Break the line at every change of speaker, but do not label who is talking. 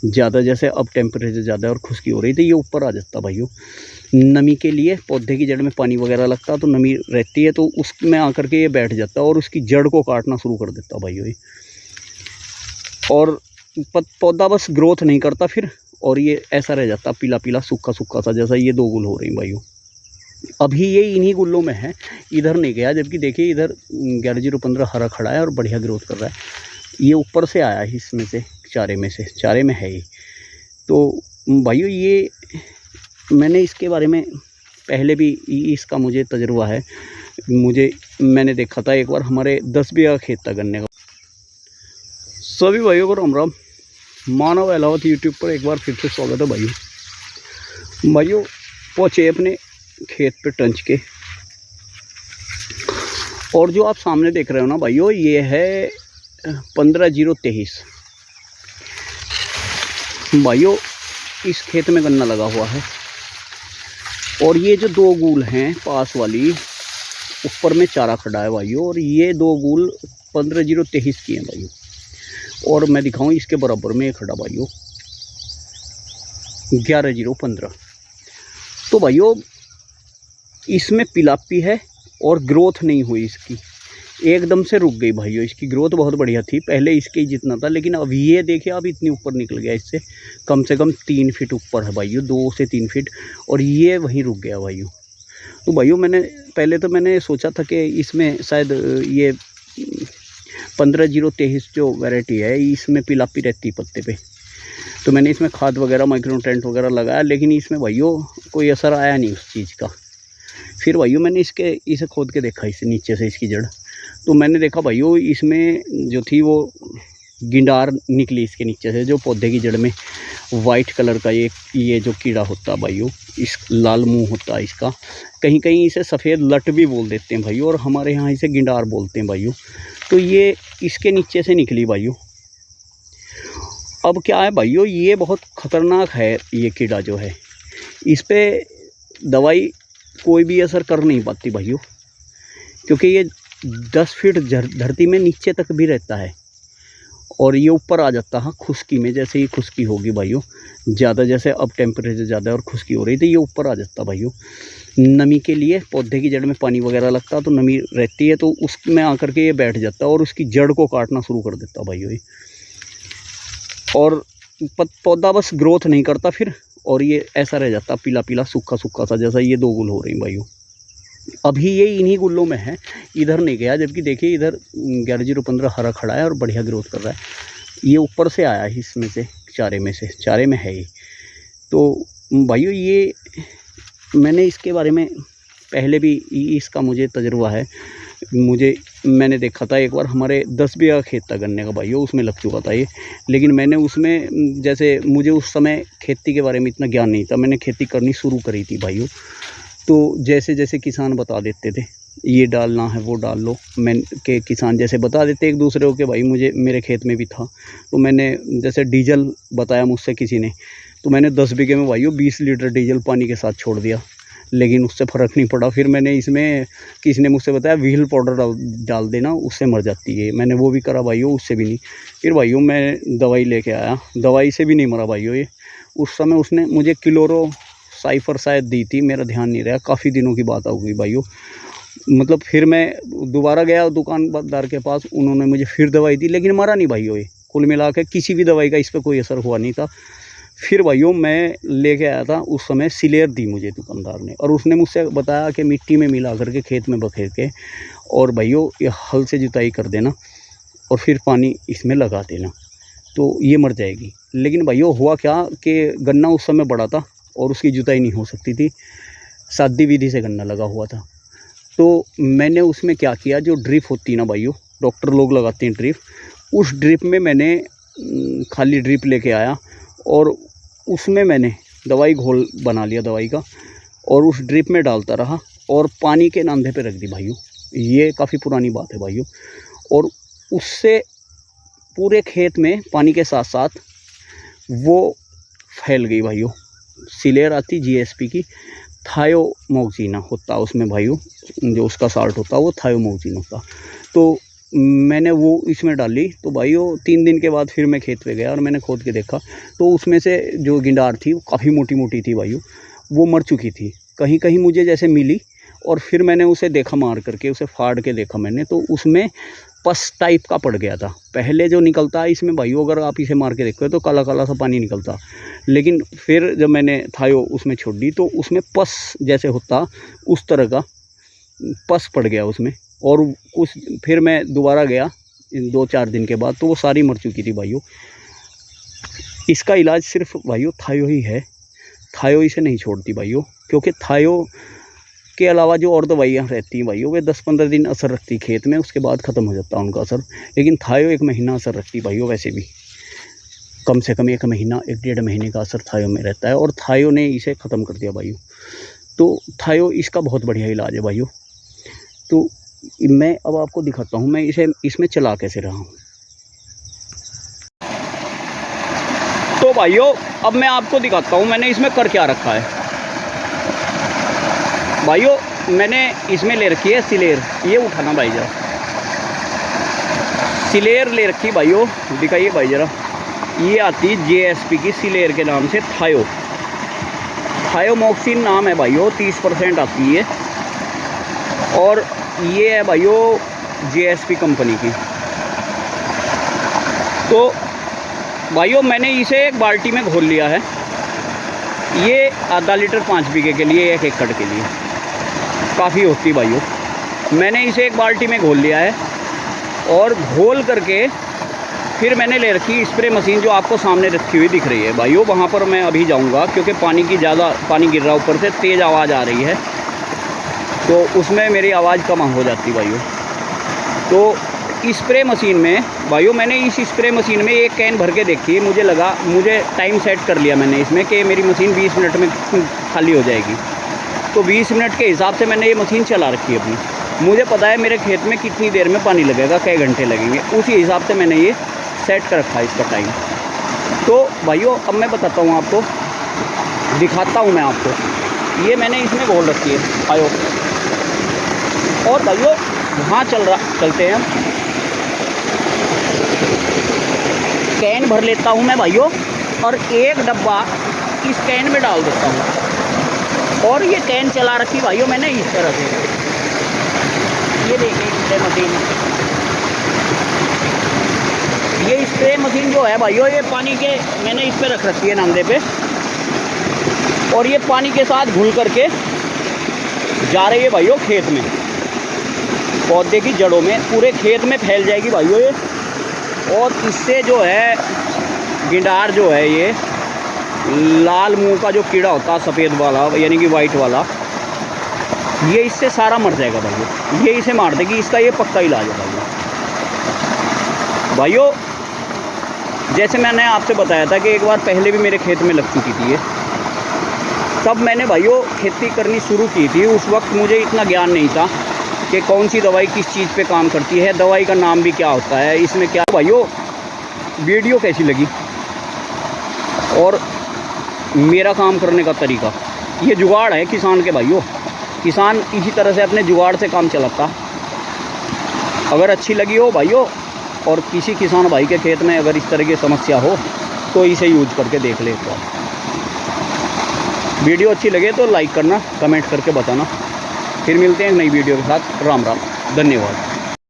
ज़्यादा जैसे अब टेम्परेचर ज़्यादा है और खुश्की हो रही तो ये ऊपर आ जाता भाइयों। नमी के लिए पौधे की जड़ में पानी वगैरह लगता तो नमी रहती है, तो उसमें आकर के ये बैठ जाता और उसकी जड़ को काटना शुरू कर देता भाइयों ये। और पौधा बस ग्रोथ नहीं करता फिर, और ये ऐसा रह जाता पीला पीला सूखा सूखा सा, जैसा ये 2 गुल हो रही हैं भाइयों। अभी ये इन्हीं गुल्लों में है, इधर नहीं गया। जबकि देखिए इधर 11-0-15 हरा खड़ा है और बढ़िया ग्रोथ कर रहा है। ये ऊपर से आया है इसमें से, चारे में है ये। तो भाइयों ये मैंने इसके बारे में पहले भी इसका मुझे तजुर्बा है। मैंने देखा था एक बार, हमारे 10 बीघा खेत था गन्ने का। सभी भाइयों को राम राम। मानव अहलावत यूट्यूब पर एक बार फिर से स्वागत है भाइयों। पहुँचे अपने खेत पे टंच के, और जो आप सामने देख रहे हो ना भाइयों, ये है 15-0-23 भाइयों। इस खेत में गन्ना लगा हुआ है, और ये जो 2 गूल हैं पास वाली, ऊपर में चारा खड़ा है भाइयों, और ये 2 गूल 15-0-23 की हैं भाइयों। और मैं दिखाऊं इसके बराबर में खड़ा भाइयों 11-0-15। तो भाइयों इसमें पिलापी है और ग्रोथ नहीं हुई इसकी, एकदम से रुक गई भाइयों। इसकी ग्रोथ बहुत बढ़िया थी पहले, इसके ही जितना था, लेकिन अब ये देखिए अब इतनी ऊपर निकल गया, इससे कम से कम 3 फीट ऊपर है भाइयों, 2 से 3 फीट, और ये वहीं रुक गया भाइयों। तो भाइयों मैंने सोचा था कि इसमें शायद ये 15-0-23 जो वैरायटी है, इसमें पिलापी रहती है पत्ते पे। तो मैंने इसमें खाद वगैरह माइक्रोन्यूट्रेंट वगैरह लगाया, लेकिन इसमें भाइयों कोई असर आया नहीं उस चीज़ का। फिर भाइयों मैंने इसे खोद के देखा, इसे नीचे से इसकी जड़, तो मैंने देखा भाइयों इसमें जो थी वो गिंडार निकली इसके नीचे से, जो पौधे की जड़ में वाइट कलर का ये जो कीड़ा होता है भाइयों, इस लाल मुंह होता है इसका। कहीं कहीं इसे सफ़ेद लट भी बोल देते हैं भाइयों, और हमारे यहाँ इसे गिंडार बोलते हैं भाइयों। तो ये इसके नीचे से निकली भाइयों। अब क्या है भाइयों, ये बहुत ख़तरनाक है ये कीड़ा जो है, इस पर दवाई कोई भी असर कर नहीं पाती भाइयों, क्योंकि ये 10 फीट धरती में नीचे तक भी रहता है, और ये ऊपर आ जाता है खुश्की में। जैसे ही खुश्की होगी भाइयों ज़्यादा, जैसे अब टेम्परेचर ज़्यादा है और खुश्की हो रही तो ये ऊपर आ जाता भाइयों। नमी के लिए पौधे की जड़ में पानी वगैरह लगता तो नमी रहती है, तो उसमें आकर के ये बैठ जाता और उसकी जड़ को काटना शुरू कर देता भाइयों ये। और पौधा बस ग्रोथ नहीं करता फिर, और ये ऐसा रह जाता पीला पीला सूखा सूखा सा, जैसा ये 2 गुल हो रही हैं भाइयों। अभी ये इन्हीं गुल्लों में है, इधर नहीं गया। जबकि देखिए इधर 11-0-15 हरा खड़ा है और बढ़िया ग्रोथ कर रहा है। ये ऊपर से आया है इसमें से, चारे में है ये। तो भाइयों ये मैंने इसके बारे में पहले भी इसका मुझे तजुर्बा है। मैंने देखा था एक बार, हमारे 10 बीघा खेत था गन्ने का भाइयों, उसमें लग चुका था ये। लेकिन मैंने उसमें, जैसे मुझे उस समय खेती के बारे में इतना ज्ञान नहीं था, मैंने खेती करनी शुरू करी थी भाइयों। तो जैसे जैसे किसान बता देते थे ये डालना है वो डाल लो, किसान जैसे बता देते एक दूसरे को, कि भाई मेरे खेत में भी था। तो मैंने जैसे डीजल बताया मुझसे किसी ने, तो मैंने 10 बीघे में भाइयों 20 लीटर डीजल पानी के साथ छोड़ दिया, लेकिन उससे फ़र्क नहीं पड़ा। फिर मैंने इसमें किसी ने मुझसे बताया व्हील पाउडर डाल देना, उससे मर जाती है। मैंने वो भी करा भाइयों, उससे भी नहीं। फिर भाइयों मैं दवाई लेके आया, दवाई से भी नहीं मरा भाइयों ये। उस समय उसने मुझे क्लोरोसाइफर शायद दी थी, मेरा ध्यान नहीं रहा, काफ़ी दिनों की बात होगी भाइयों। मतलब फिर मैं दोबारा गया दुकानदार के पास, उन्होंने मुझे फिर दवाई दी, लेकिन मरा नहीं भाइयों ये। कुल मिला के किसी भी दवाई का इस पर कोई असर हुआ नहीं था। फिर भाइयों मैं लेके आया था, उस समय सिलेर दी मुझे दुकानदार ने, और उसने मुझसे बताया कि मिट्टी में मिला करके खेत में बखेर के, और भाइयों ये हल से जुताई कर देना और फिर पानी इसमें लगा देना, तो ये मर जाएगी। लेकिन भाइयों हुआ क्या कि गन्ना उस समय बड़ा था और उसकी जुताई नहीं हो सकती थी, सादी विधि से गन्ना लगा हुआ था। तो मैंने उसमें क्या किया, जो ड्रिप होती है ना भाइयों, डॉक्टर लोग लगाते हैं ड्रिप, उस ड्रिप में मैंने खाली ड्रिप लेके आया, और उसमें मैंने दवाई घोल बना लिया दवाई का, और उस ड्रिप में डालता रहा, और पानी के नांधे पे रख दी भाइयों। ये काफ़ी पुरानी बात है भाइयों। और उससे पूरे खेत में पानी के साथ साथ वो फैल गई भाइयों। सिलेर आती जीएसपी की, थायोमोक्सिना होता उसमें भाइयों, जो उसका साल्ट होता वो थायोमोक्सिन होता। तो मैंने वो इसमें डाली तो भाई वो 3 दिन के बाद फिर मैं खेत पे गया और मैंने खोद के देखा तो उसमें से जो गिंडार थी वो काफ़ी मोटी मोटी थी भाई, वो मर चुकी थी। कहीं कहीं मुझे जैसे मिली और फिर मैंने उसे देखा, मार करके उसे फाड़ के देखा मैंने, तो उसमें पस टाइप का पड़ गया था। पहले जो निकलता है इसमें भाई, अगर आप इसे मार के देखो तो काला काला सा पानी निकलता, लेकिन फिर जब मैंने थायो उसमें छोड़ दी तो उसमें पस जैसे होता उस तरह का पस पड़ गया उसमें। और कुछ फिर मैं दोबारा गया 2-4 दिन के बाद तो वो सारी मर चुकी थी भाइयों। इसका इलाज सिर्फ भाइयों थायो ही है, थायो इसे नहीं छोड़ती भाइयों, क्योंकि थायो के अलावा जो और दवाइयाँ रहती हैं भाइयों वे 10-15 दिन असर रखती खेत में, उसके बाद ख़त्म हो जाता है उनका असर। लेकिन थायो 1 महीना असर रखती भाइयों, वैसे भी कम से कम 1 महीना 1-1.5 महीने का असर थायो में रहता है, और थायो ने इसे ख़त्म कर दिया भाइयों। तो थायो इसका बहुत बढ़िया इलाज है भाइयों। तो मैं अब आपको दिखाता हूँ मैं इसे इसमें चला कैसे रहा हूँ। तो भाइयों अब मैं आपको दिखाता हूँ मैंने इसमें कर क्या रखा है। भाइयों मैंने इसमें ले रखी है सिलेर, ये उठाना भाई जरा, सिलेर ले रखी भाइयों, दिखाइए भाई जरा। ये आती JSP की सिलेर के नाम से थायो, थायोमोक्सिन नाम है भाइयों, 30% आती है। और ये है भाइयों JSP कंपनी की। तो भाइयों मैंने इसे एक बाल्टी में घोल लिया है, ये आधा लीटर 5 बीघे के लिए, 1 एकड़ के लिए काफ़ी होती भाइयों। मैंने इसे एक बाल्टी में घोल लिया है और घोल करके फिर मैंने ले रखी स्प्रे मशीन जो आपको सामने रखी हुई दिख रही है भाइयों। वहाँ पर मैं अभी जाऊँगा क्योंकि पानी गिर रहा ऊपर से, तेज़ आवाज़ आ रही है तो उसमें मेरी आवाज़ कम हो जाती भाइयों। तो स्प्रे मशीन में भाइयों मैंने इस स्प्रे मशीन में एक कैन भर के देखी, मुझे टाइम सेट कर लिया मैंने इसमें कि मेरी मशीन 20 मिनट में खाली हो जाएगी। तो 20 मिनट के हिसाब से मैंने ये मशीन चला रखी है अपनी। मुझे पता है मेरे खेत में कितनी देर में पानी लगेगा, कई घंटे लगेंगे, उसी हिसाब से मैंने ये सेट कर रखा है इसका टाइम। तो भाइयों अब मैं बताता हूँ आपको, दिखाता हूँ मैं आपको। ये मैंने इसमें घोल रखी है आयो, और भाइयों वहाँ चलते हैं हम। कैन भर लेता हूँ मैं भाइयों और एक डब्बा इस कैन में डाल देता हूँ, और ये कैन चला रखी भाइयों मैंने इस तरह से। ये देखिए स्प्रे मशीन, ये स्प्रे मशीन जो है भाइयों ये पानी के मैंने इस पे रख रखी है नांदे पे, और ये पानी के साथ घुल करके जा रही है भाइयों खेत में, पौधे की जड़ों में, पूरे खेत में फैल जाएगी भाइयों ये। और इससे जो है गिंडार जो है, ये लाल मुंह का जो कीड़ा होता है सफ़ेद वाला यानी कि वाइट वाला, ये इससे सारा मर जाएगा भाइयों, ये इसे मार देगी, इसका ये पक्का इलाज है भाइयों। जैसे मैंने आपसे बताया था कि एक बार पहले भी मेरे खेत में लग चुकी थी ये, तब मैंने भाइयों खेती करनी शुरू की थी। उस वक्त मुझे इतना ज्ञान नहीं था कि कौन सी दवाई किस चीज़ पे काम करती है, दवाई का नाम भी क्या होता है, इसमें क्या। भाइयों वीडियो कैसी लगी और मेरा काम करने का तरीका, ये जुगाड़ है किसान के भाइयों, किसान इसी तरह से अपने जुगाड़ से काम चलाता। अगर अच्छी लगी हो भाइयों, और किसी किसान भाई के खेत में अगर इस तरह की समस्या हो तो इसे यूज करके देख ले। तो वीडियो अच्छी लगे तो लाइक करना, कमेंट करके बताना। फिर मिलते हैं एक नई वीडियो के साथ। राम राम, धन्यवाद।